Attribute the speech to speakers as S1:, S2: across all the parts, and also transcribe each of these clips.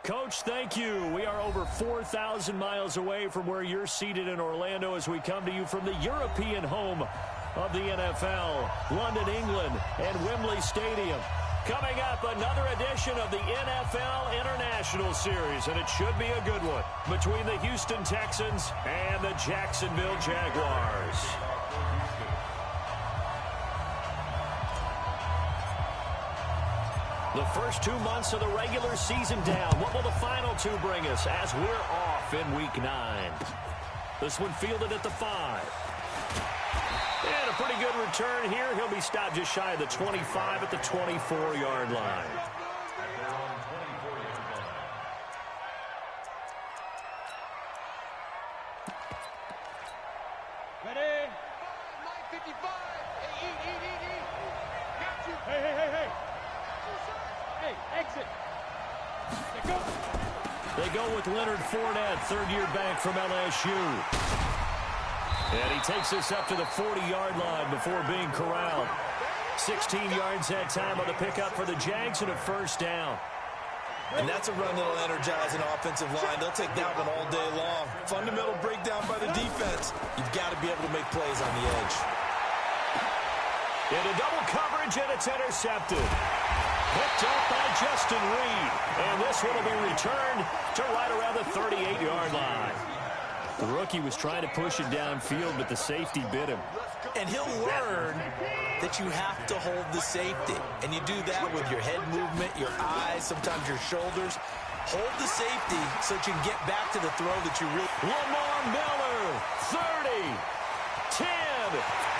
S1: Coach, thank you. We are over 4,000 miles away from where you're seated in Orlando as we come to you from the European home of the NFL, London, England, and Wembley Stadium. Coming up, another edition of the NFL International Series, and it should be a good one, between the Houston Texans and the Jacksonville Jaguars. The first 2 months of the regular season down. What will the final two bring us as we're off in Week 9? This one fielded at the 5. And a pretty good return here. He'll be stopped just shy of the 25 at the 24-yard line.
S2: Ready? 955. Hey. Hey, exit.
S1: They go with Leonard Fournette, third-year back from LSU. And he takes this up to the 40-yard line before being corralled. 16 yards that time on the pickup for the Jags and a first down.
S3: And that's a run that'll energize an offensive line. They'll take that one all day long. Fundamental breakdown by the defense. You've got to be able to make plays on the edge.
S1: Into double coverage, and it's intercepted. Picked up by Justin Reed. And this one will be returned to right around the 38-yard line. The rookie was trying to push it downfield, but the safety bit him.
S3: And he'll learn that you have to hold the safety. And you do that with your head movement, your eyes, sometimes your shoulders. Hold the safety so that you can get back to the throw that you really...
S1: Lamar Miller, 30, 10,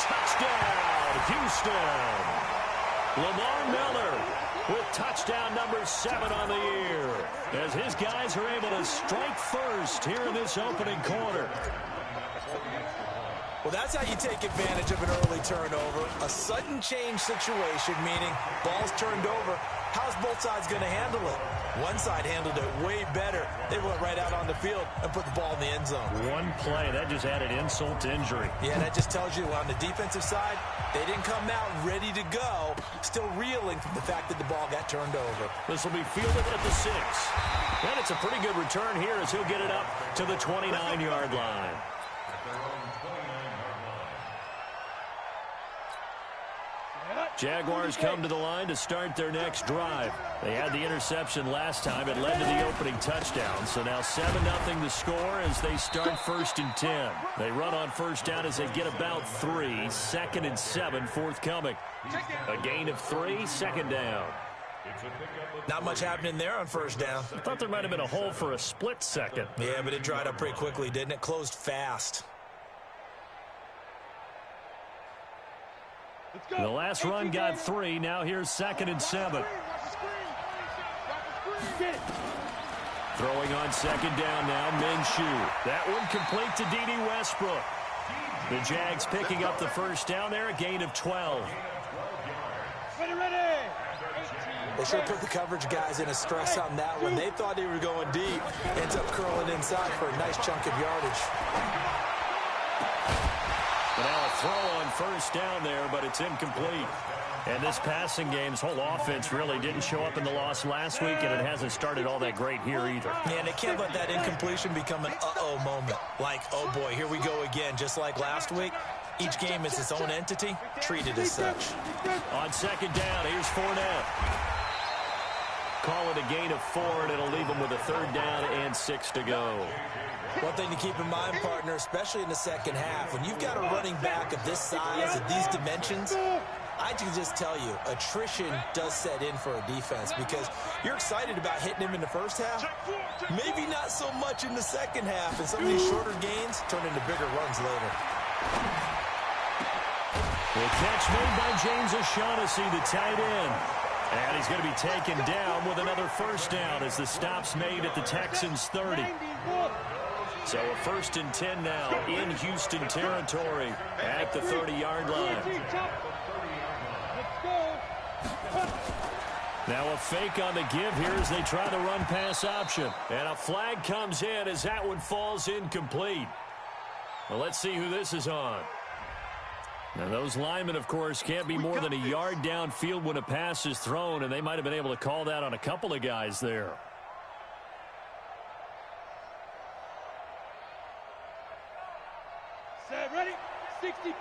S1: touchdown, Houston. Lamar Miller with touchdown number 7 on the year, as his guys are able to strike first here in this opening quarter.
S3: Well, that's how you take advantage of an early turnover. A sudden change situation, meaning ball's turned over. How's both sides going to handle it? One side handled it way better. They went right out on the field and put the ball in the end zone.
S1: One play, that just added insult to injury.
S3: Yeah, that just tells you on the defensive side, they didn't come out ready to go, still reeling from the fact that the ball got turned over.
S1: This will be fielded at the 6. And it's a pretty good return here as he'll get it up to the 29-yard line. Jaguars come to the line to start their next drive. They had the interception last time. It led to the opening touchdown. So now 7-0 the score as they start 1st and 10. They run on first down as they get about 3. 2nd and 7 forthcoming. A gain of 3, 2nd down.
S3: Not much happening there on first down.
S1: I thought there might have been a hole for a split second.
S3: Yeah, but it dried up pretty quickly, didn't it? Closed fast.
S1: The last run got 3. Now here's 2nd and 7. Throwing on 2nd down now, Minshew. That one complete to D.D. Westbrook. The Jags picking up the first down there, a gain of 12.
S3: They sure put the coverage guys in a stress on that one. They thought they were going deep. Ends up curling inside for a nice chunk of yardage.
S1: But now a throw on first down there, but it's incomplete. And this passing game's whole offense really didn't show up in the loss last week, and it hasn't started all that great here either.
S3: Yeah, and they can't let that incompletion become an uh-oh moment. Like, oh boy, here we go again, just like last week. Each game is its own entity, treated as such.
S1: On 2nd down, here's Fournette. Call it a gain of 4, and it'll leave them with a 3rd down and 6 to go.
S3: One thing to keep in mind, partner, especially in the second half, when you've got a running back of this size, of these dimensions, I can just tell you, attrition does set in for a defense because you're excited about hitting him in the first half, maybe not so much in the second half, and some of these shorter gains turn into bigger runs later.
S1: The catch made by James O'Shaughnessy, the tight end. And he's going to be taken down with another first down as the stop's made at the Texans' 30. So a 1st and 10 now in Houston territory at the 30-yard line. Now a fake on the give here as they try the run-pass option. And a flag comes in as that one falls incomplete. Well, let's see who this is on. Now, those linemen, of course, can't be more than a yard downfield when a pass is thrown, and they might have been able to call that on a couple of guys there.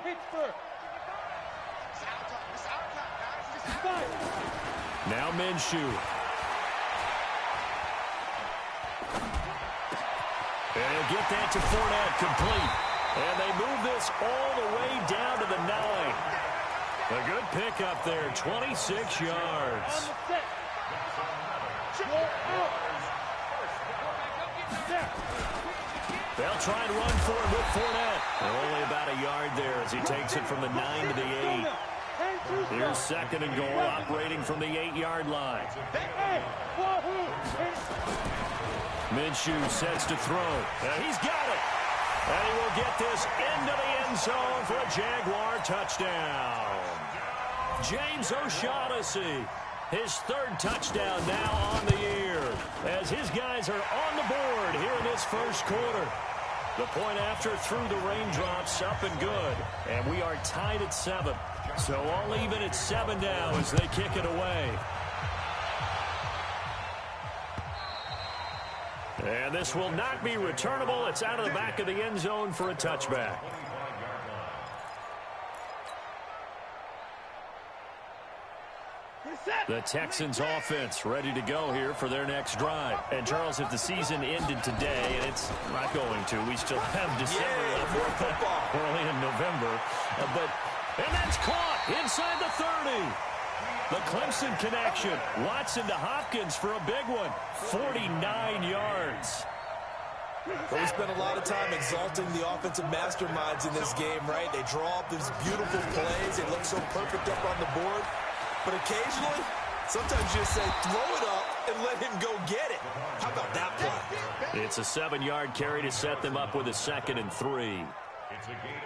S2: Pittsburgh.
S1: Now Minshew. And he'll get that to Fournette, complete. And they move this all the way down to the 9. A good pickup there, 26 yards. They'll try and run for it with Fournette. Only about a yard there as he takes it from the 9 to the 8. Here's second and goal, operating from the 8-yard line. Minshew sets to throw. And he's got it. And he will get this into the end zone for a Jaguar touchdown. James O'Shaughnessy, his third touchdown now on the year, as his guys are on the board here in this first quarter. The point after through the raindrops, up and good. And we are tied at 7. So all even at 7 now as they kick it away. And this will not be returnable. It's out of the back of the end zone for a touchback. The Texans offense ready to go here for their next drive. And Charles, if the season ended today, and it's not going to, we still have December left. We're only in November. And that's caught inside the 30. The Clemson connection. Watson to Hopkins for a big one. 49 yards.
S3: Well, we spent a lot of time exalting the offensive masterminds in this game, right? They draw up these beautiful plays. They look so perfect up on the board. But occasionally, sometimes you just say, throw it up and let him go get it. How about that play?
S1: It's a 7-yard carry to set them up with a 2nd and 3.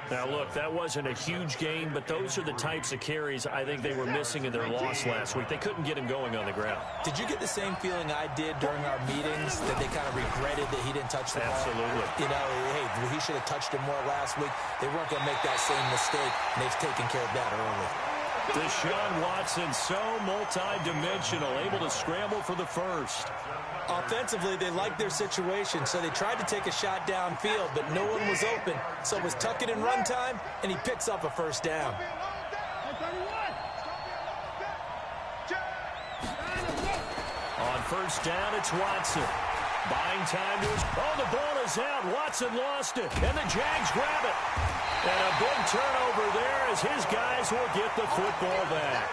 S1: Now, look, that wasn't a huge gain, but those are the types of carries I think they were missing in their loss last week. They couldn't get him going on the ground.
S3: Did you get the same feeling I did during our meetings, that they kind of regretted that he didn't touch the ball?
S1: Absolutely.
S3: You know, hey, he should have touched it more last week. They weren't going to make that same mistake, and they've taken care of that early.
S1: Deshaun Watson, so multi-dimensional, able to scramble for the first.
S3: Offensively, they liked their situation, so they tried to take a shot downfield, but no one was open. So it was tuck it and run time, and he picks up a first down.
S1: On first down, it's Watson. Buying time to his... Oh, the ball is out. Watson lost it, and the Jags grab it. And a big turnover there as his guys will get the football back.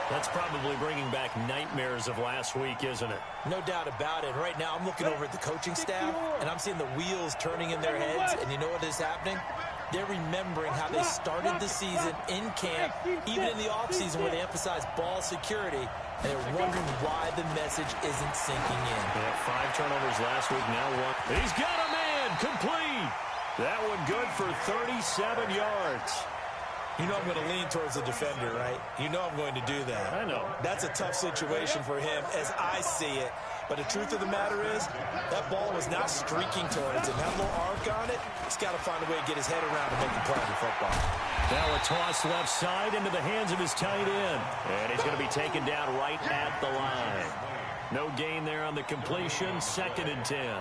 S1: That's probably bringing back nightmares of last week, isn't it?
S3: No doubt about it. Right now, I'm looking over at the coaching staff, and I'm seeing the wheels turning in their heads. And you know what is happening? They're remembering how they started the season in camp, even in the offseason where they emphasized ball security, and they're wondering why the message isn't sinking in.
S1: Yeah, 5 turnovers last week, now 1. He's got a man, complete. That one good for 37 yards.
S3: You know I'm going to lean towards the defender, right? You know I'm going to do that.
S1: I know.
S3: That's a tough situation for him as I see it. But the truth of the matter is, that ball was now streaking towards him. That little arc on it, he's got to find a way to get his head around and make the play of football.
S1: Now a toss left side into the hands of his tight end. And he's going to be taken down right at the line. No gain there on the completion. 2nd and 10.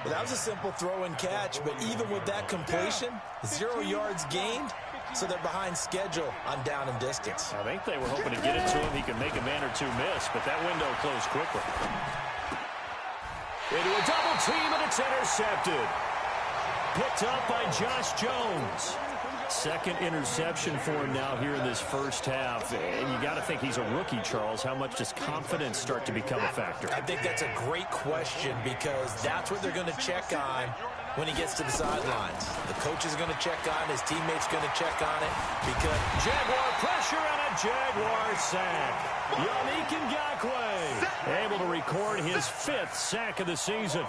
S3: Well, that was a simple throw and catch, but even with that completion, 0 yards gained, so they're behind schedule on down and distance.
S1: I think they were hoping to get it to him. He could make a man or two miss, but that window closed quickly. Into a double team, and it's intercepted. Picked up by Josh Jones. 2nd interception for him now here in this first half. And you got to think he's a rookie, Charles. How much does confidence start to become a factor?
S3: I think that's a great question, because that's what they're going to check on when he gets to the sidelines. The coach is going to check on it. His teammates going to check on it, because
S1: Jaguar pressure and a Jaguar sack. Yannick Ngakoue able to record his 5th sack of the season.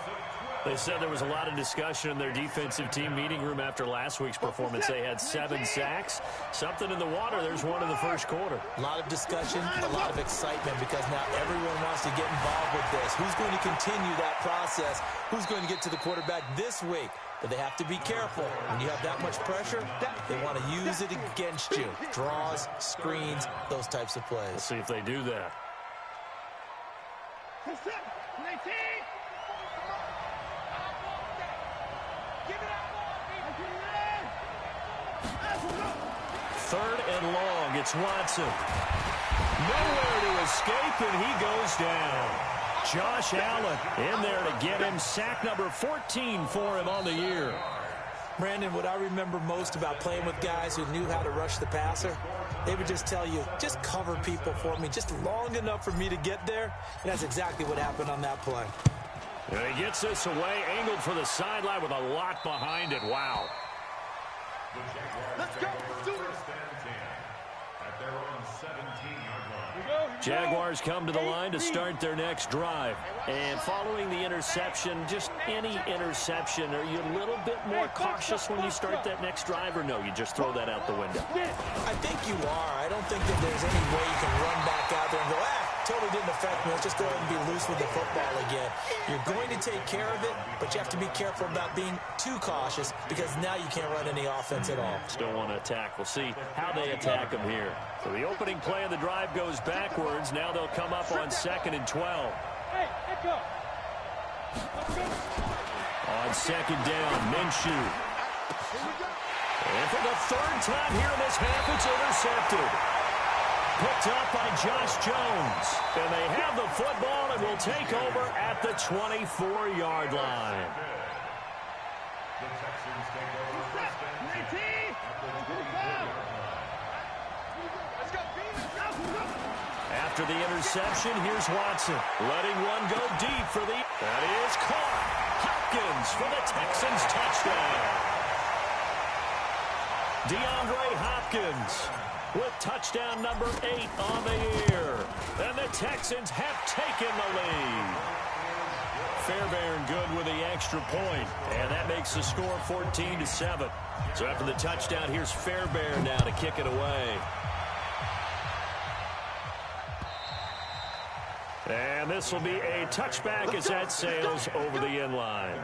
S1: They said there was a lot of discussion in their defensive team meeting room after last week's performance. They had 7 sacks. Something in the water. There's one in the first quarter.
S3: A lot of discussion, a lot of excitement, because now everyone wants to get involved with this. Who's going to continue that process? Who's going to get to the quarterback this week? But they have to be careful. When you have that much pressure, they want to use it against you. Draws, screens, those types of plays.
S1: We'll see if they do that. third and long. It's Watson. Nowhere to escape, and he goes down. Josh Allen in there to get him. Sack number 14 for him on the year.
S3: Brandon, what I remember most about playing with guys who knew how to rush the passer, they would just tell you, just cover people for me, just long enough for me to get there. And that's exactly what happened on that play.
S1: And he gets this away, angled for the sideline with a lot behind it. Wow.
S2: Let's go. Do it.
S4: At their own 17-yard line.
S1: Jaguars come to the line to start their next drive. And following the interception, just any interception, are you a little bit more cautious when you start that next drive, or no, you just throw that out the window?
S3: I think you are. I don't think that there's any way you can run back out there and go, totally didn't affect me. Let's just go ahead and be loose with the football again. You're going to take care of it, but you have to be careful about being too cautious because now you can't run any offense at all.
S1: Still want to attack. We'll see how they attack them here. So the opening play of the drive goes backwards. Now they'll come up on 2nd and 12.
S2: Hey, echo.
S1: On 2nd down, Minshew. And for the third time here in this half, it's intercepted. Picked up by Josh Jones. And they have the football and will take over at the 24-yard line.
S4: The Texans take over first and 10 at the 24-yard line.
S1: After the interception, here's Watson. Letting one go deep for the... That is caught. Hopkins for the Texans touchdown. DeAndre Hopkins with touchdown number 8 on the year. And the Texans have taken the lead. Fairbairn good with the extra point. And that makes the score 14-7. So after the touchdown, here's Fairbairn now to kick it away. And this will be a touchback as that sails over the end line.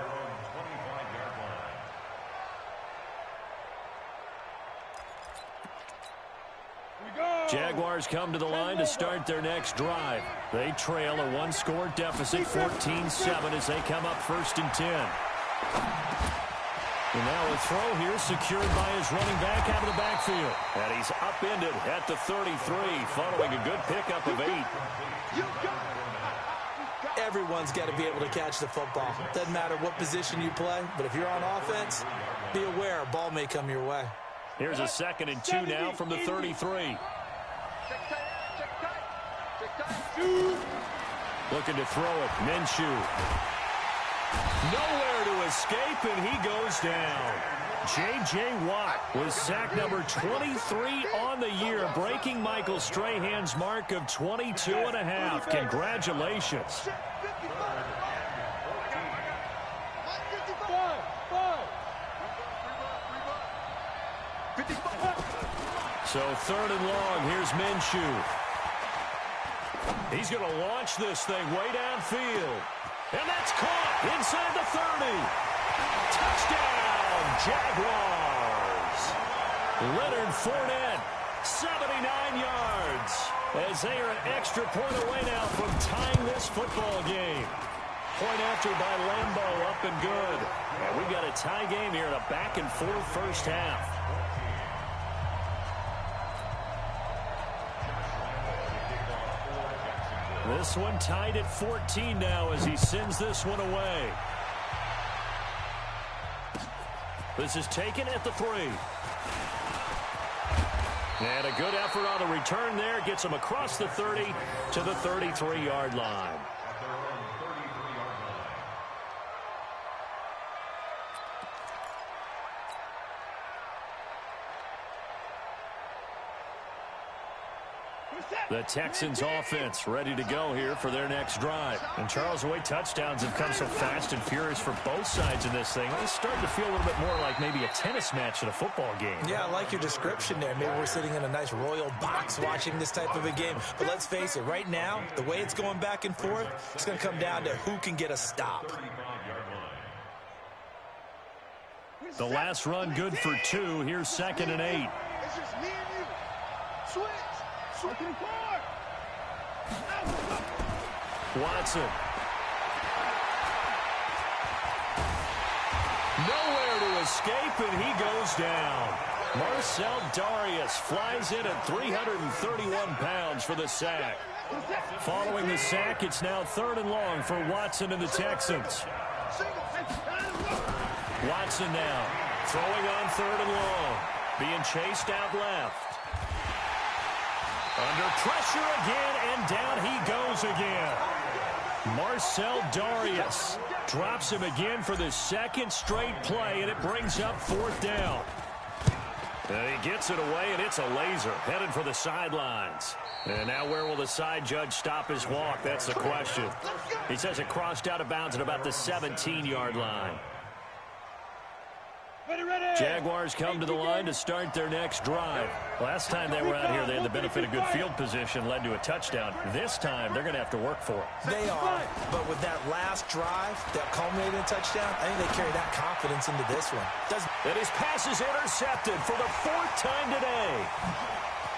S1: Jaguars come to the line to start their next drive. They trail a one-score deficit, 14-7, as they come up 1st and 10. And now a throw here secured by his running back out of the backfield. And he's upended at the 33, following a good pickup of 8.
S3: Everyone's got to be able to catch the football. Doesn't matter what position you play, but if you're on offense, be aware a ball may come your way.
S1: Here's a 2nd and 2 now from the 33. Looking to throw it. Minshew. Nowhere to escape, and he goes down. J.J. Watt was sack number 23 on the year, breaking Michael Strahan's mark of 22.5. Congratulations. So 3rd and long, here's Minshew. He's going to launch this thing way downfield. And that's caught inside the 30. Touchdown, Jaguars. Leonard Fournette, 79 yards. As they are an extra point away now from tying this football game. Point after by Lambo, up and good. And we've got a tie game here in a back-and-forth first half. This one tied at 14 now as he sends this one away. This is taken at the 3. And a good effort on the return there. Gets him across the 30 to the 33-yard line. The Texans offense ready to go here for their next drive. And Charles, the way touchdowns have come so fast and furious for both sides in this thing, it's starting to feel a little bit more like maybe a tennis match in a football game.
S3: Yeah, I like your description there. Maybe we're sitting in a nice royal box watching this type of a game. But let's face it, right now, the way it's going back and forth, it's going to come down to who can get a stop.
S1: The last run good for 2. Here's 2nd and 8.
S2: It's just me and you. Switch. Switching forward.
S1: Watson. Nowhere to escape, and he goes down. Marcell Dareus flies in at 331 pounds for the sack. Following the sack, it's now 3rd and long for Watson and the Texans. Watson now throwing on 3rd and long. Being chased out left. Under pressure again, and down he goes again. Marcell Dareus drops him again for the 2nd straight play, and it brings up 4th down. And he gets it away, and it's a laser headed for the sidelines. And now where will the side judge stop his walk? That's the question. He says it crossed out of bounds at about the 17-yard line. Jaguars come to the line to start their next drive. Last time they were out here, they had the benefit of good field position, led to a touchdown. This time, they're going to have to work for it.
S3: They are, but with that last drive that culminated in a touchdown, I think they carry that confidence into this one.
S1: And his pass is intercepted for the 4th time today.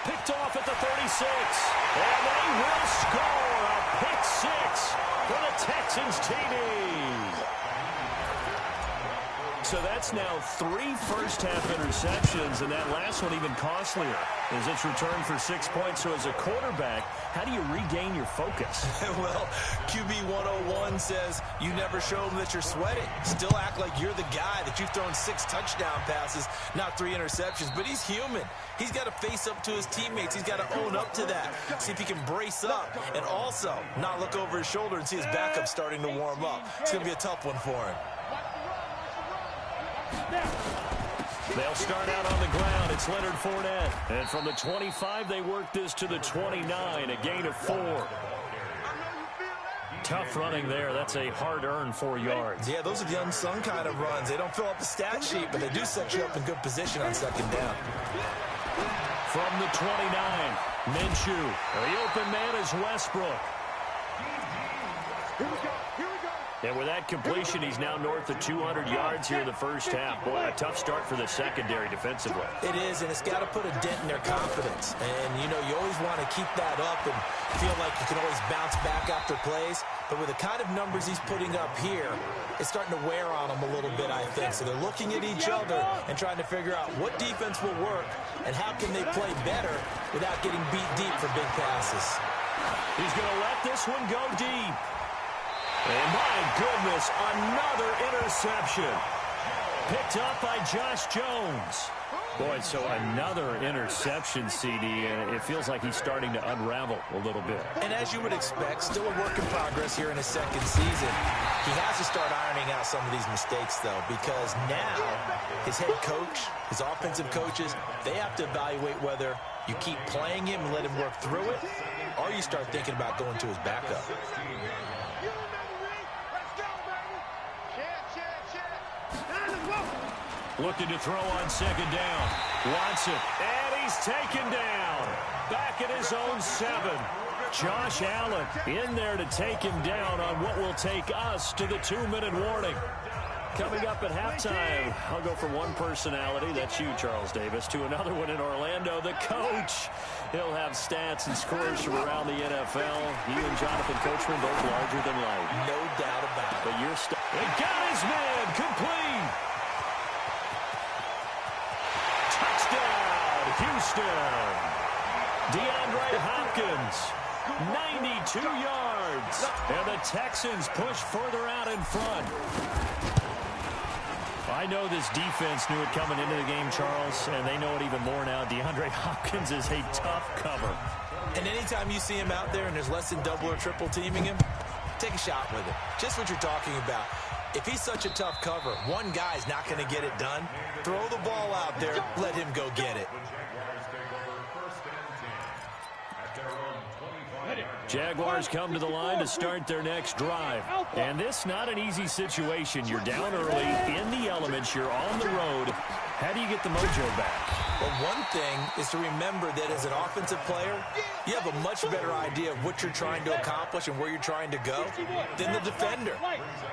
S1: Picked off at the 36. And they will score a pick 6 for the Texans TD. So that's now 3 first-half interceptions, and that last one even costlier as it's returned for 6 points. So as a quarterback, how do you regain your focus?
S3: Well, QB 101 says you never show them that you're sweating. Still act like you're the guy, that you've thrown 6 touchdown passes, not 3 interceptions. But he's human. He's got to face up to his teammates. He's got to own up to that. See if he can brace up and also not look over his shoulder and see his backup starting to warm up. It's going to be a tough one for him.
S1: They'll start out on the ground. It's Leonard Fournette. And from the 25, they work this to the 29, a gain of 4. Tough running there. That's a hard-earned 4 yards.
S3: Yeah, those are the unsung kind of runs. They don't fill up the stat sheet, but they do set you up in good position on 2nd down.
S1: From the 29, Minshew. The open man is Westbrook. And with that completion, he's now north of 200 yards here in the first half. Boy, a tough start for the secondary defensively.
S3: It is, and it's got to put a dent in their confidence. And, you know, you always want to keep that up and feel like you can always bounce back after plays. But with the kind of numbers he's putting up here, it's starting to wear on them a little bit, I think. So they're looking at each other and trying to figure out what defense will work and how can they play better without getting beat deep for big passes.
S1: He's going to let this one go deep. And my goodness, another interception. Picked up by Josh Jones. Boy, so another interception, CD, and it feels like he's starting to unravel a little bit.
S3: And as you would expect, still a work in progress here in his 2nd season. He has to start ironing out some of these mistakes, though, because now his head coach, his offensive coaches, they have to evaluate whether you keep playing him and let him work through it, or you start thinking about going to his backup.
S1: Looking to throw on 2nd down. Watson, and he's taken down. Back at his own 7. Josh Allen in there to take him down on what will take us to the 2-minute warning. Coming up at halftime, I'll go from one personality, that's you, Charles Davis, to another one in Orlando, the coach. He'll have stats and scores from around the NFL. He and Jonathan Coachman both larger than life.
S3: No doubt about it.
S1: But you're he got his man, complete. Touchdown, Houston. DeAndre Hopkins, 92 yards. And the Texans push further out in front. I know this defense knew it coming into the game, Charles, and they know it even more now. DeAndre Hopkins is a tough cover.
S3: And anytime you see him out there and there's less than double or triple teaming him, take a shot with it. Just what you're talking about. If he's such a tough cover, one guy's not going to get it done. Throw the ball out there. Let him go get it.
S1: Jaguars come to the line to start their next drive. And this not an easy situation. You're down early, in the elements, you're on the road. How do you get the mojo back?
S3: Well, one thing is to remember that as an offensive player, you have a much better idea of what you're trying to accomplish and where you're trying to go than the defender.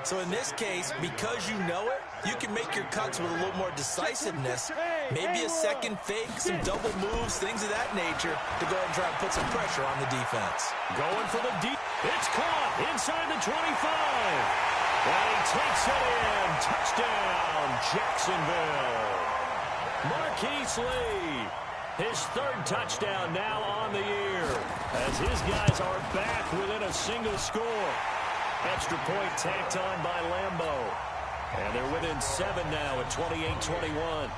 S3: So in this case, because you know it, you can make your cuts with a little more decisiveness, maybe a second fake, some double moves, things of that nature, to go ahead and try and put some pressure on the defense.
S1: Going for the deep. It's caught inside the 25. And he takes it in. Touchdown, Jacksonville. Marquise Lee, his third touchdown now on the year, as his guys are back within a single score. Extra point tacked on by Lambeau. And they're within 7 now at 28-21.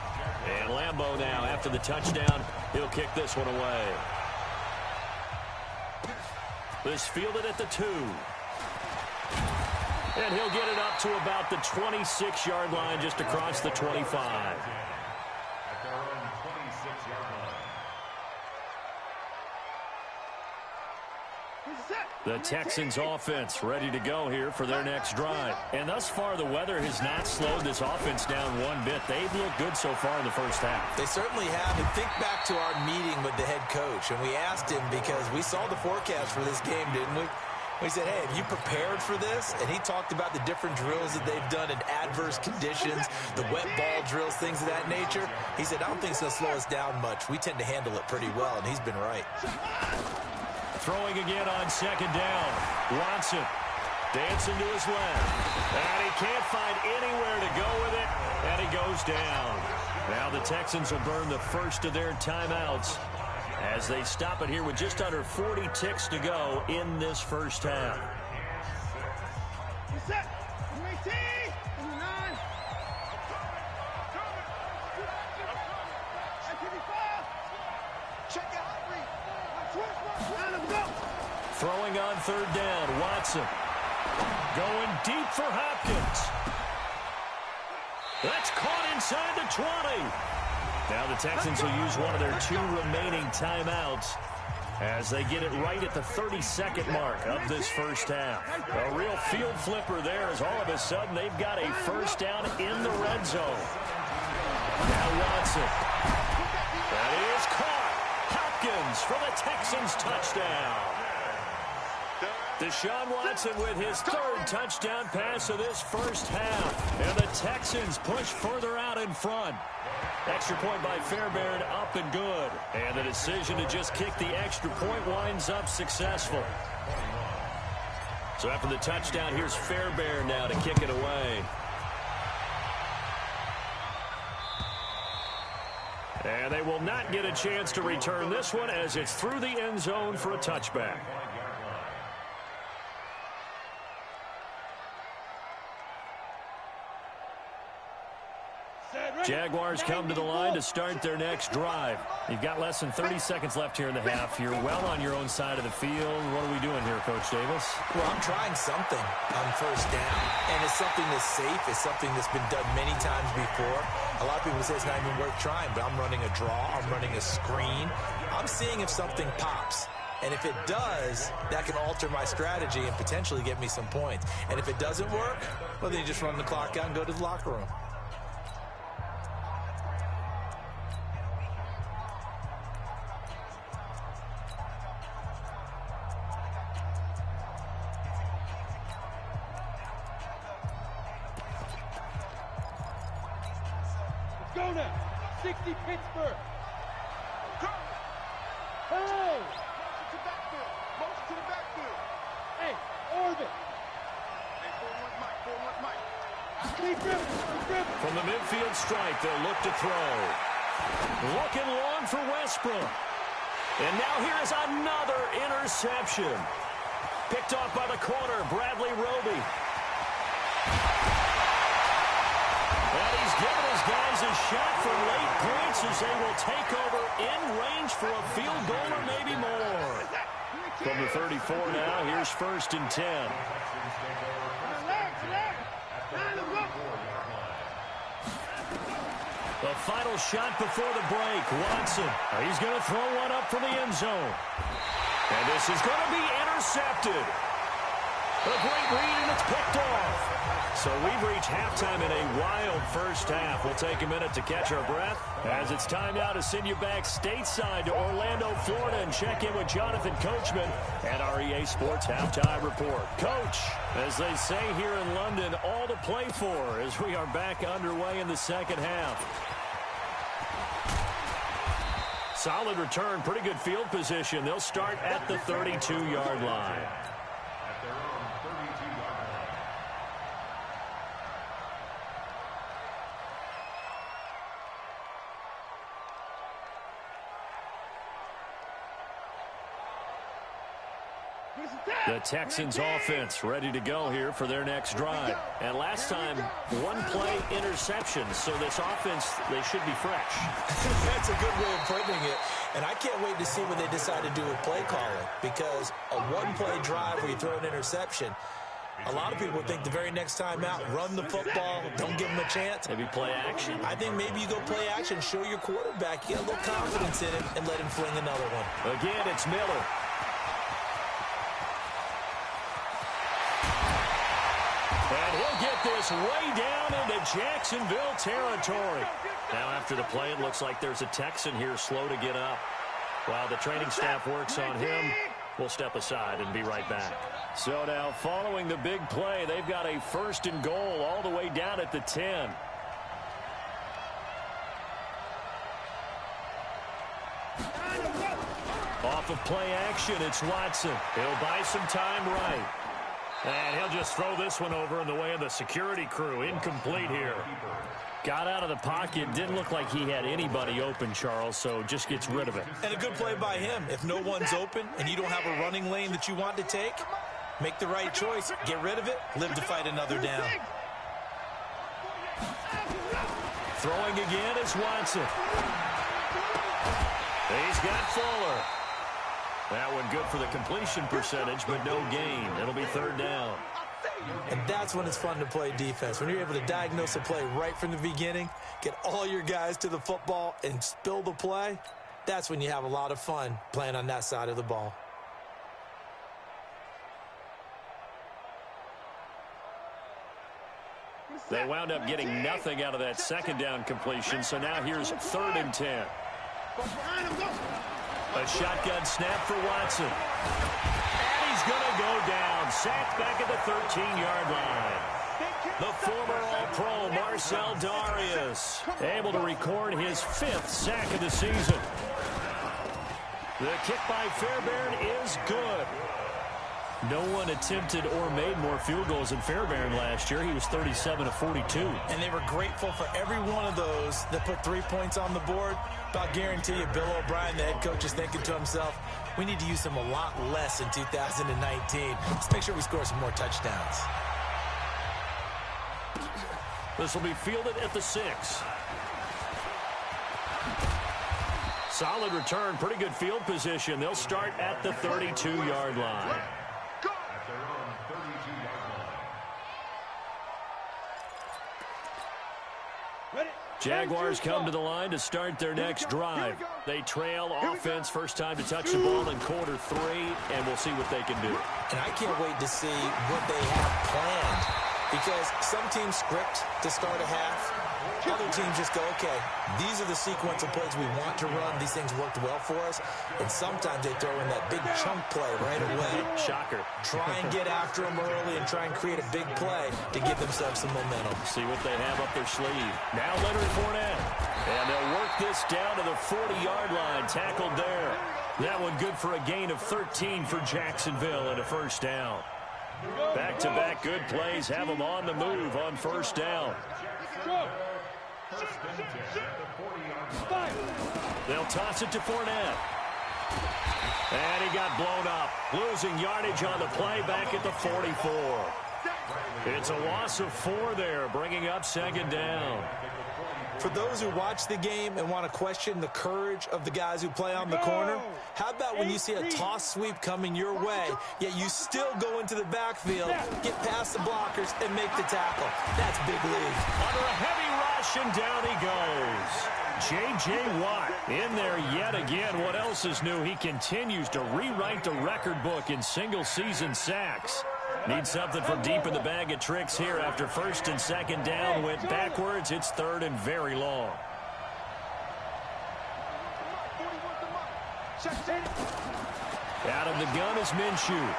S1: And Lambeau now, after the touchdown, he'll kick this one away. This fielded at the 2. And he'll get it up to about the 26-yard line, just across the 25. The Texans offense ready to go here for their next drive. And thus far, the weather has not slowed this offense down one bit. They've looked good so far in the first half.
S3: They certainly have. And think back to our meeting with the head coach. And we asked him, because we saw the forecast for this game, didn't we? We said, hey, have you prepared for this? And he talked about the different drills that they've done in adverse conditions, the wet ball drills, things of that nature. He said, I don't think it's going to slow us down much. We tend to handle it pretty well, and he's been right.
S1: Throwing again on second down. Watson dancing to his left. And he can't find anywhere to go with it. And he goes down. Now the Texans will burn the first of their timeouts as they stop it here with just under 40 ticks to go in this first half.
S2: Reset. 18. 9. Check it out.
S1: Throwing on third down, Watson. Going deep for Hopkins. That's caught inside the 20. Now the Texans will use one of their 2 remaining timeouts as they get it right at the 32nd mark of this first half. A real field flipper there, as all of a sudden they've got a first down in the red zone. Now Watson. That is caught. Hopkins for the Texans touchdown. Deshaun Watson with his 3rd touchdown pass of this first half. And the Texans push further out in front. Extra point by Fairbairn, up and good. And the decision to just kick the extra point winds up successful. So after the touchdown, here's Fairbairn now to kick it away. And they will not get a chance to return this one as it's through the end zone for a touchback. Jaguars come to the line to start their next drive. You've got less than 30 seconds left here in the half. You're well on your own side of the field. What are we doing here, Coach Davis?
S3: Well, I'm trying something on first down. And it's something that's safe. It's something that's been done many times before. A lot of people say it's not even worth trying, but I'm running a draw. I'm running a screen. I'm seeing if something pops. And if it does, that can alter my strategy and potentially get me some points. And if it doesn't work, well, then you just run the clock out and go to the locker room.
S2: Go now. 60 Pittsburgh. Hey! Motion to backfield. Motion to the backfield. Hey, Orbit. Hey, 4-1 Mike. 4-1 Mike.
S1: From the midfield stripe, they'll look to throw. Looking long for Westbrook. And now here is another interception. Picked off by the corner, Bradley Roby. And he's given his guys a shot for late points as they will take over in range for a field goal or maybe more. From the 34 now, here's 1st and 10. The final shot before the break, Watson. He's going to throw one up from the end zone. And this is going to be intercepted. A great read, and it's picked off. So we've reached halftime in a wild first half. We'll take a minute to catch our breath as it's time now to send you back stateside to Orlando, Florida, and check in with Jonathan Coachman at our EA Sports Halftime Report. Coach, as they say here in London, all to play for as we are back underway in the second half. Solid return, pretty good field position. They'll start at the 32-yard line. The Texans offense ready to go here for their next drive. And last time, one play interception. So this offense, they should be fresh.
S3: That's a good way of putting it. And I can't wait to see what they decide to do with play calling. Because a one-play drive where you throw an interception, a lot of people think the very next time out, run the football, don't give them a chance.
S1: Maybe play action.
S3: I think maybe you go play action, show your quarterback, you get a little confidence in it, and let him fling another one.
S1: Again, it's Miller. And he'll get this way down into Jacksonville territory. Now after the play, it looks like there's a Texan here slow to get up. While the training staff works on him, we'll step aside and be right back. So now following the big play, they've got a 1st and goal all the way down at the 10. Off of play action, it's Watson. He'll buy some time right. And he'll just throw this one over in the way of the security crew. Incomplete here. Got out of the pocket. Didn't look like he had anybody open, Charles, so just gets rid of it.
S3: And a good play by him. If no one's open and you don't have a running lane that you want to take, make the right choice. Get rid of it. Live to fight another down.
S1: Throwing again is Watson. He's got Fuller. That one good for the completion percentage, but no gain. It'll be 3rd down.
S3: And that's when it's fun to play defense. When you're able to diagnose a play right from the beginning, get all your guys to the football and spill the play, that's when you have a lot of fun playing on that side of the ball.
S1: They wound up getting nothing out of that 2nd down completion, so now here's 3rd and 10. A shotgun snap for Watson. And he's going to go down. Sacked back at the 13-yard line. The former All-Pro Marcell Dareus able to record his 5th sack of the season. The kick by Fairbairn is good. No one attempted or made more field goals than Fairbairn last year. He was 37 of 42.
S3: And they were grateful for every one of those that put 3 points on the board. But I'll guarantee you, Bill O'Brien, the head coach, is thinking to himself, we need to use them a lot less in 2019. Let's make sure we score some more touchdowns.
S1: This will be fielded at the 6. Solid return, pretty good field position. They'll start at the 32-yard line. Jaguars come to the line to start their next drive. They trail offense, first time to touch the ball in quarter 3, and we'll see what they can do.
S3: And I can't wait to see what they have planned, because some teams script to start a half. Other teams just go, okay, these are the sequence of plays we want to run. These things worked well for us. And sometimes they throw in that big chunk play right away.
S1: Shocker.
S3: Try and get after them early and try and create a big play to give themselves some momentum.
S1: See what they have up their sleeve. Now Leonard Fournette. And they'll work this down to the 40-yard line. Tackled there. That one good for a gain of 13 for Jacksonville and a 1st down. Back-to-back good plays have them on the move on 1st down. They'll toss it to Fournette. And he got blown up. Losing yardage on the play back at the 44. It's a loss of 4 there, bringing up 2nd down.
S3: For those who watch the game and want to question the courage of the guys who play on the corner, how about when you see a toss sweep coming your way, yet you still go into the backfield, get past the blockers, and make the tackle? That's big league.
S1: Under a heavy rush, and down he goes. J.J. Watt in there yet again. What else is new? He continues to rewrite the record book in single-season sacks. Needs something from deep in the bag of tricks here after 1st and 2nd down. Went backwards. It's 3rd and very long. Out of the gun is Minshew.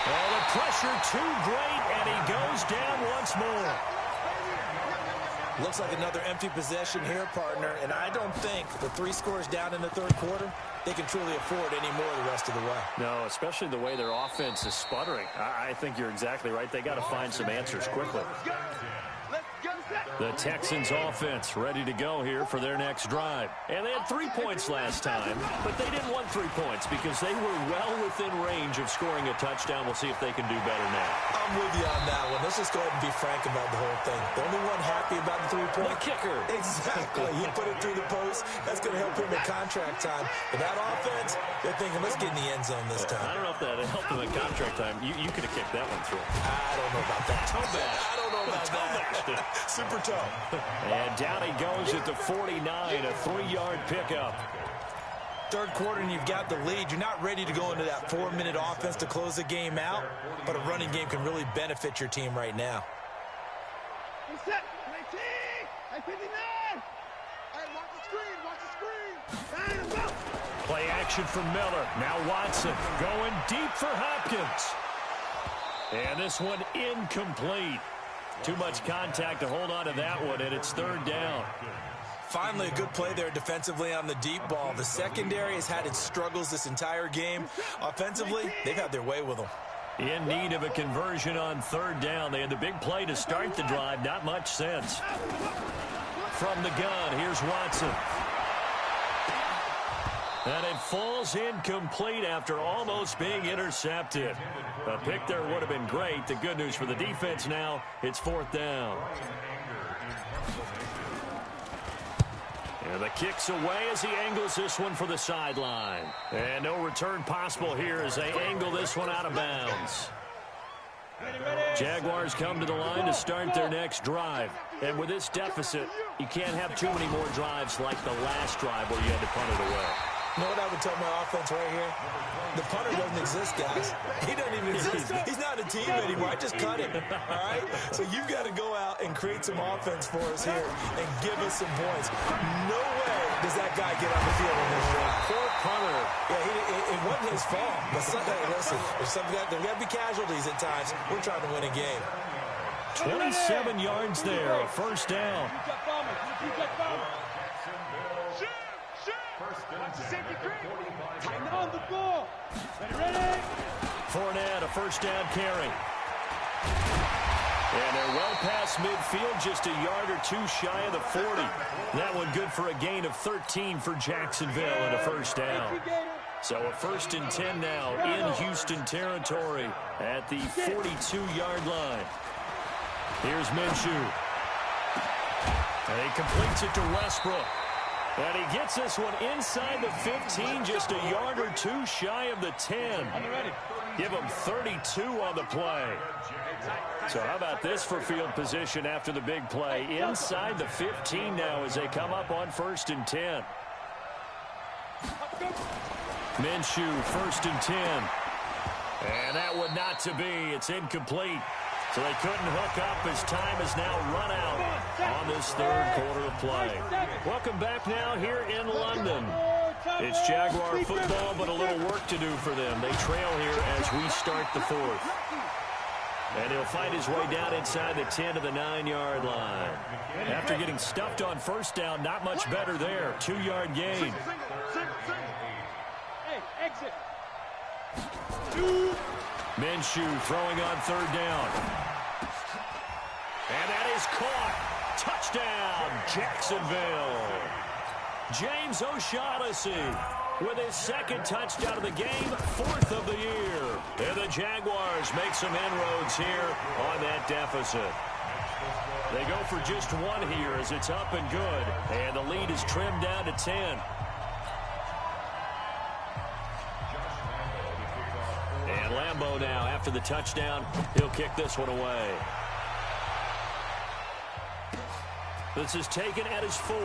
S1: Oh, the pressure too great, and he goes down once more.
S3: Looks like another empty possession here, partner, and I don't think the 3 scores down in the 3rd quarter, they can truly afford any more the rest of the way.
S1: No, especially the way their offense is sputtering. I think you're exactly right. They got to find some answers quickly.
S2: Let's go.
S1: The Texans offense ready to go here for their next drive. And they had 3 points last time, but they didn't want 3 points because they were well within range of scoring a touchdown. We'll see if they can do better now.
S3: I'm with you on that one. Let's just go ahead and be frank about the whole thing. The only one happy about the 3-point.
S1: The kicker.
S3: Exactly. He put it through the post. That's going to help him at contract time. But that offense, they're thinking, let's get in the end zone this time.
S1: I don't know if that helped him at contract time. You could have kicked that one through.
S3: I don't know about that.
S1: Toe bash.
S3: I don't know about that. Super tough.
S1: And down he goes at the 49, a 3-yard pickup.
S3: Third quarter and you've got the lead. You're not ready to go into that 4-minute offense to close the game out, but a running game can really benefit your team right now.
S2: Reset. 19. Hey, 59. Hey, watch the screen.
S1: Play action from Miller. Now Watson going deep for Hopkins. And this one incomplete. Too much contact to hold on to that one, and it's 3rd down.
S3: Finally, a good play there defensively on the deep ball. The secondary has had its struggles this entire game. Offensively, they've had their way with them.
S1: In need of a conversion on 3rd down. They had the big play to start the drive. Not much sense. From the gun, here's Watson. And it falls incomplete after almost being intercepted. A pick there would have been great. The good news for the defense now, it's 4th down. And the kick's away as he angles this one for the sideline. And no return possible here as they angle this one out of bounds. Jaguars come to the line to start their next drive. And with this deficit, you can't have too many more drives like the last drive where you had to punt it away.
S3: You know what I would tell my offense right here? The punter doesn't exist, guys. He doesn't even exist. He's not a team anymore. I just cut him, all right? So you've got to go out and create some offense for us here and give us some points. No way does that guy get on the field in this drive.
S1: Poor punter.
S3: Yeah, it wasn't his fault. But listen, there's got to be casualties at times. We're trying to win a game.
S1: 27 yards there, a 1st down.
S2: Tighten on the ball. Ready?
S1: Fournette, a 1st down carry. And they're well past midfield, just a yard or 2 shy of the 40. That one good for a gain of 13 for Jacksonville and a 1st down. So a 1st and 10 now in Houston territory at the 42-yard line. Here's Minshew. And he completes it to Westbrook. And he gets this one inside the 15, just a yard or 2 shy of the 10. Give him 32 on the play. So how about this for field position after the big play? Inside the 15 now as they come up on 1st and 10. Minshew, 1st and 10. And that one not to be. It's incomplete. So they couldn't hook up as time is now run out on this 3rd quarter of play. Welcome back now here in London. It's Jaguar football, but a little work to do for them. They trail here as we start the 4th. And he'll fight his way down inside the 10 to the 9-yard line. After getting stuffed on 1st down, not much better there. 2-yard gain.
S2: Hey, exit.
S1: Minshew throwing on 3rd down. And that is caught. Touchdown, Jacksonville. James O'Shaughnessy with his 2nd touchdown of the game, 4th of the year. And the Jaguars make some inroads here on that deficit. They go for just 1 here as it's up and good. And the lead is trimmed down to 10. And Lambeau now, after the touchdown, he'll kick this one away. This is taken at his 4.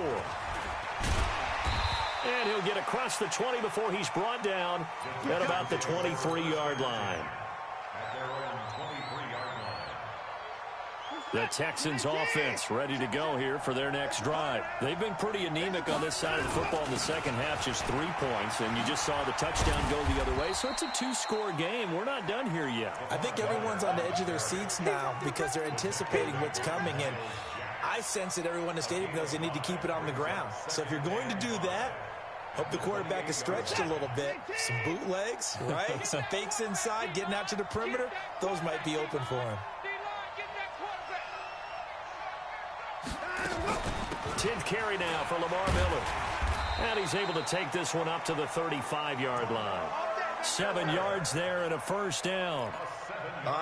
S1: And he'll get across the 20 before he's brought down at about the 23-yard line. The Texans offense ready to go here for their next drive. They've been pretty anemic on this side of the football in the second half, just 3 points, and you just saw the touchdown go the other way. So it's a 2-score game. We're not done here yet.
S3: I think everyone's on the edge of their seats now because they're anticipating what's coming, and I sense that everyone in the stadium knows they need to keep it on the ground. So if you're going to do that, hope the quarterback is stretched a little bit. Some bootlegs, right? Some fakes inside, getting out to the perimeter. Those might be open for him.
S1: 10th carry now for Lamar Miller. And he's able to take this one up to the 35-yard line. 7 yards there and a first down.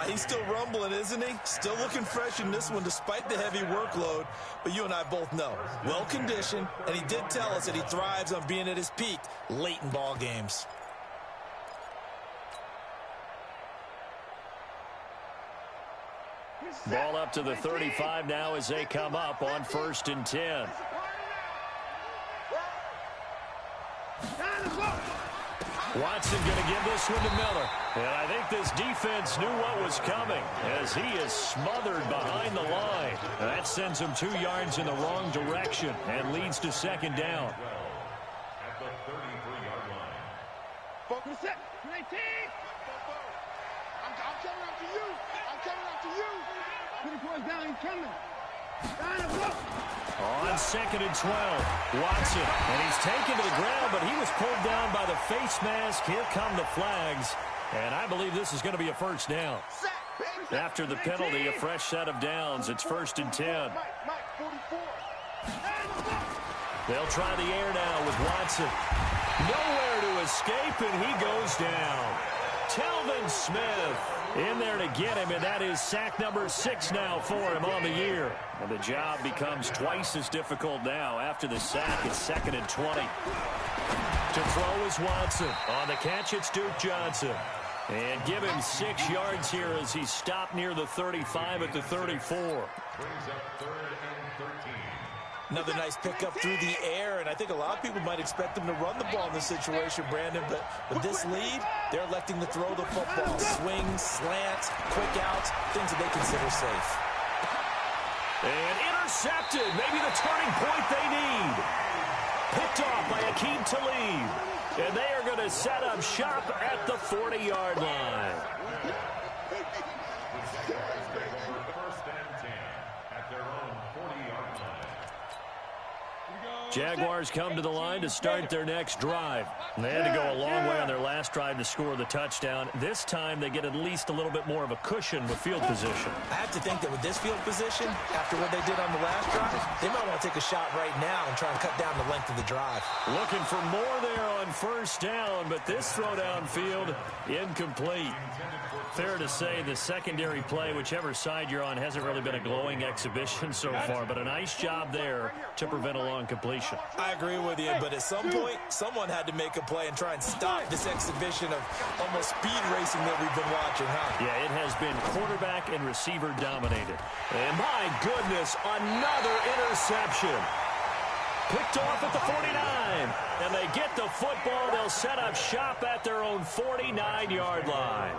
S3: He's still rumbling, isn't he? Still looking fresh in this one despite the heavy workload. But you and I both know, well-conditioned, and he did tell us that he thrives on being at his peak late in ball games.
S1: Ball up to the 35 now as they come up on 1st and 10. Watson going to give this one to Miller. And I think this defense knew what was coming as he is smothered behind the line. That sends him 2 yards in the wrong direction and leads to 2nd down.
S4: At the 33-yard line.
S2: Focus set. 19. I'm coming out to you. I'm coming out to you. 24 down. He's coming. Down and go.
S1: On 2nd and 12, Watson. And he's taken to the ground, but he was pulled down by the face mask. Here come the flags. And I believe this is going to be a first down. After the penalty, a fresh set of downs. It's 1st and 10. They'll try the air now with Watson. Nowhere to escape, and he goes down. Telvin Smith in there to get him, and that is sack number 6 now for him on the year. And the job becomes twice as difficult now after the sack. It's 2nd and 20. To throw is Watson. On the catch, it's Duke Johnson. And give him 6 yards here as he's stopped near the 35 at the 34.
S4: Brings up 3rd and 13.
S3: Another nice pickup through the air, and I think a lot of people might expect them to run the ball in this situation, Brandon, but with this lead, they're electing to throw the football. Swings, slants, quick outs, things that they consider safe.
S1: And intercepted, maybe the turning point they need. Picked off by Aqib Talib, and they are going to set up shop at the 40-yard line. Jaguars come to the line to start their next drive. They had to go a long way on their last drive to score the touchdown. This time they get at least a little bit more of a cushion with field position.
S3: I have to think that with this field position, after what they did on the last drive, they might want to take a shot right now and try and cut down the length of the drive.
S1: Looking for more there on first down, but this throw downfield incomplete. Fair to say the secondary play, whichever side you're on, hasn't really been a glowing exhibition so far, but a nice job there to prevent a long completion.
S3: I agree with you, but at some point, someone had to make a play and try and stop this exhibition of almost speed racing that we've been watching, huh?
S1: Yeah, it has been quarterback and receiver dominated. And my goodness, another interception. Picked off at the 49, and they get the football. They'll set up shop at their own 49-yard line.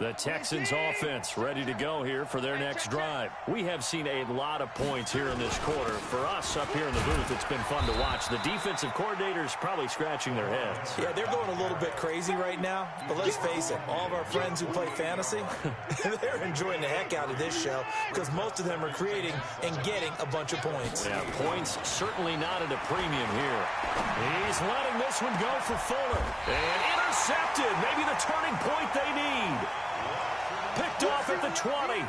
S1: The Texans offense ready to go here for their next drive. We have seen a lot of points here in this quarter. For us up here in the booth, it's been fun to watch. The defensive coordinators probably scratching their heads.
S3: Yeah, they're going a little bit crazy right now. But let's face it, all of our friends who play fantasy, they're enjoying the heck out of this show because most of them are creating and getting a bunch of points.
S1: Yeah, points certainly not at a premium here. He's letting this one go for Fuller. And intercepted. Maybe the turning point they need. Picked off at the 20.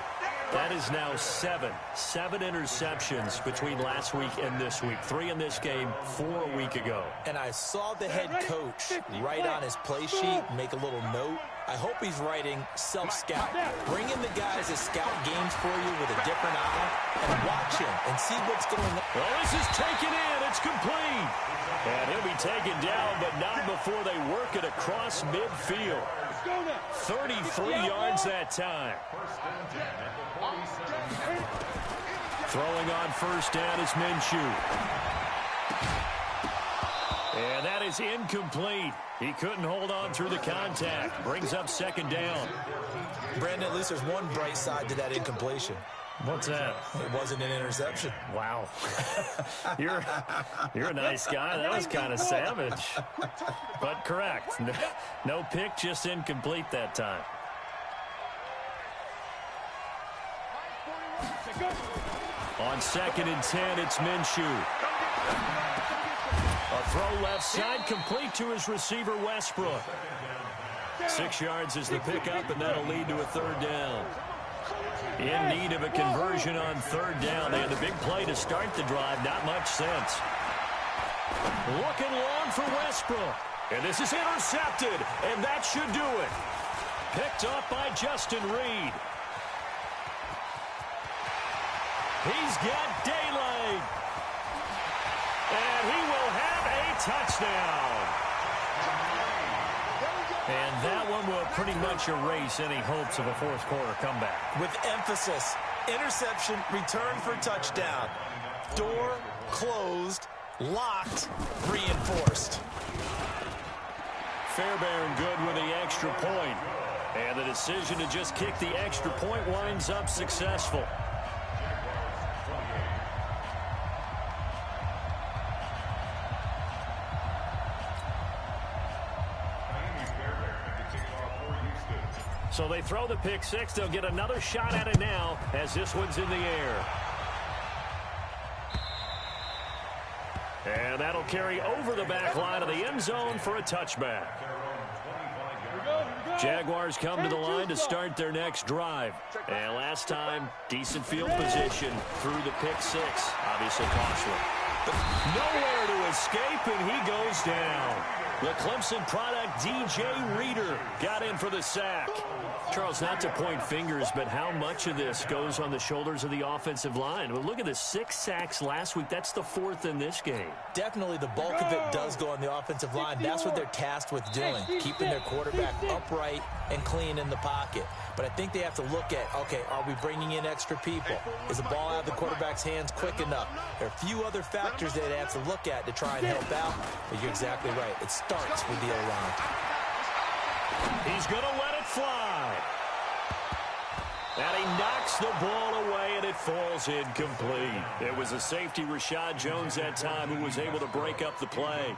S1: That is now 7 interceptions between last week and this week. 3 in this game, 4 a week ago.
S3: And I saw the head coach write on his play sheet, make a little note. I hope he's writing self-scout. Bring in the guys that scout games for you with a different eye and watch him and see what's going on.
S1: Well, this is taken in. It's complete. And he'll be taken down, but not before they work it across midfield. 33 yards that time. Throwing on first down is Minshew. And that is incomplete. He couldn't hold on through the contact. Brings up 2nd down.
S3: Brandon, at least there's one bright side to that incompletion.
S1: What's that?
S3: It wasn't an interception.
S1: Wow. You're a nice guy. That was kind of savage. But correct. No pick, just incomplete that time. On 2nd and 10, it's Minshew. A throw left side, complete to his receiver, Westbrook. 6 yards is the pickup, and that'll lead to a 3rd down. In need of a conversion on third down. They had a big play to start the drive. Not much sense. Looking long for Westbrook. And this is intercepted. And that should do it. Picked up by Justin Reed. He's got daylight. And he will have a touchdown. And that one will pretty much erase any hopes of a fourth quarter comeback.
S3: With emphasis, interception, return for touchdown. Door closed, locked, reinforced.
S1: Fairbairn good with the extra point. And the decision to just kick the extra point winds up successful. So they throw the pick six. They'll get another shot at it now as this one's in the air. And that'll carry over the back line of the end zone for a touchback. Jaguars come to the line to start their next drive. And last time, decent field position through the pick six. Obviously costly. Nowhere to escape, and he goes down. The Clemson product, DJ Reader, got in for the sack. Charles, not to point fingers, but how much of this goes on the shoulders of the offensive line? Well, look at the 6 sacks last week. That's the 4th in this game.
S3: Definitely the bulk of it does go on the offensive line. That's what they're tasked with doing, keeping their quarterback upright and clean in the pocket. But I think they have to look at, okay, are we bringing in extra people? Is the ball out of the quarterback's hands quick enough? There are a few other factors that they have to look at to try and help out. But you're exactly right. It starts with the O-line.
S1: He's going to let it fly. And he knocks the ball away, and it falls incomplete. It was a safety, Rashad Jones, that time, who was able to break up the play.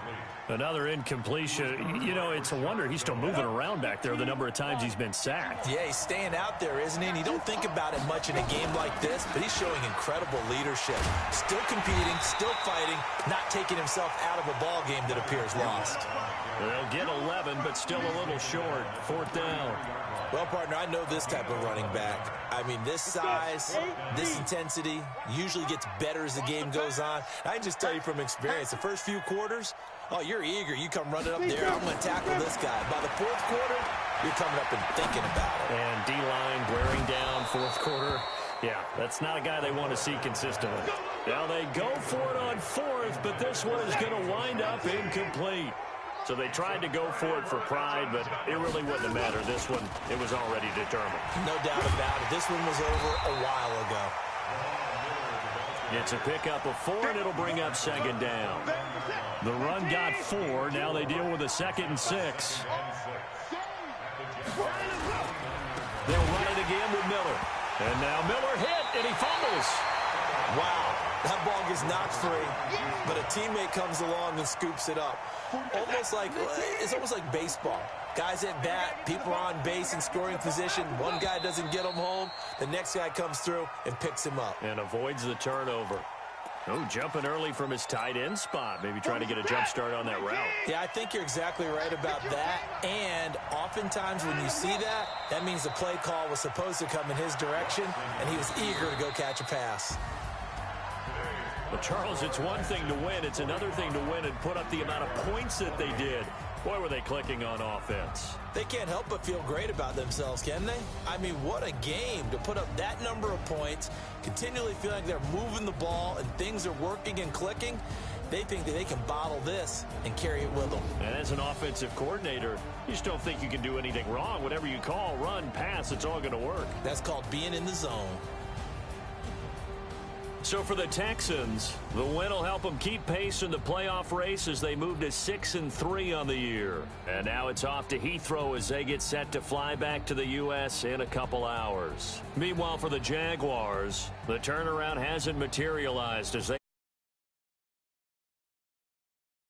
S1: Another incompletion. You know, it's a wonder he's still moving around back there the number of times he's been sacked.
S3: Yeah, he's staying out there, isn't he? And you don't think about it much in a game like this, but he's showing incredible leadership. Still competing, still fighting, not taking himself out of a ball game that appears lost.
S1: They'll get 11, but still a little short. 4th down.
S3: Well, partner, I know this type of running back. I mean, this size, this intensity usually gets better as the game goes on. I can just tell you from experience, the first few quarters, oh, you're eager. You come running up there. I'm going to tackle this guy. By the 4th quarter, you're coming up and thinking about it.
S1: And D-line wearing down 4th quarter. Yeah, that's not a guy they want to see consistently. Now they go for it on 4th, but this one is going to wind up incomplete. So they tried to go for it for pride, but it really wouldn't have mattered. This one, it was already determined.
S3: No doubt about it. This one was over a while ago.
S1: It's a pickup of 4, and it'll bring up 2nd down. The run got 4. Now they deal with a 2nd and 6. They'll run it again with Miller. And now Miller hit, and he fumbles.
S3: Wow, that ball gets knocked free, but a teammate comes along and scoops it up. It's almost like baseball. Guys at bat, people are on base in scoring position. One guy doesn't get him home. The next guy comes through and picks him up.
S1: And avoids the turnover. Oh, jumping early from his tight end spot. Maybe trying to get a jump start on that route.
S3: Yeah, I think you're exactly right about that. And oftentimes when you see that, that means the play call was supposed to come in his direction, and he was eager to go catch a pass.
S1: Well, Charles, it's one thing to win. It's another thing to win and put up the amount of points that they did. Boy, were they clicking on offense.
S3: They can't help but feel great about themselves, can they? I mean, what a game to put up that number of points, continually feeling like they're moving the ball and things are working and clicking. They think that they can bottle this and carry it with them.
S1: And as an offensive coordinator, you just don't think you can do anything wrong. Whatever you call, run, pass, it's all going to work.
S3: That's called being in the zone.
S1: So for the Texans, the win will help them keep pace in the playoff race as they move to 6-3 on the year. And now it's off to Heathrow as they get set to fly back to the U.S. in a couple hours. Meanwhile, for the Jaguars, the turnaround hasn't materialized as they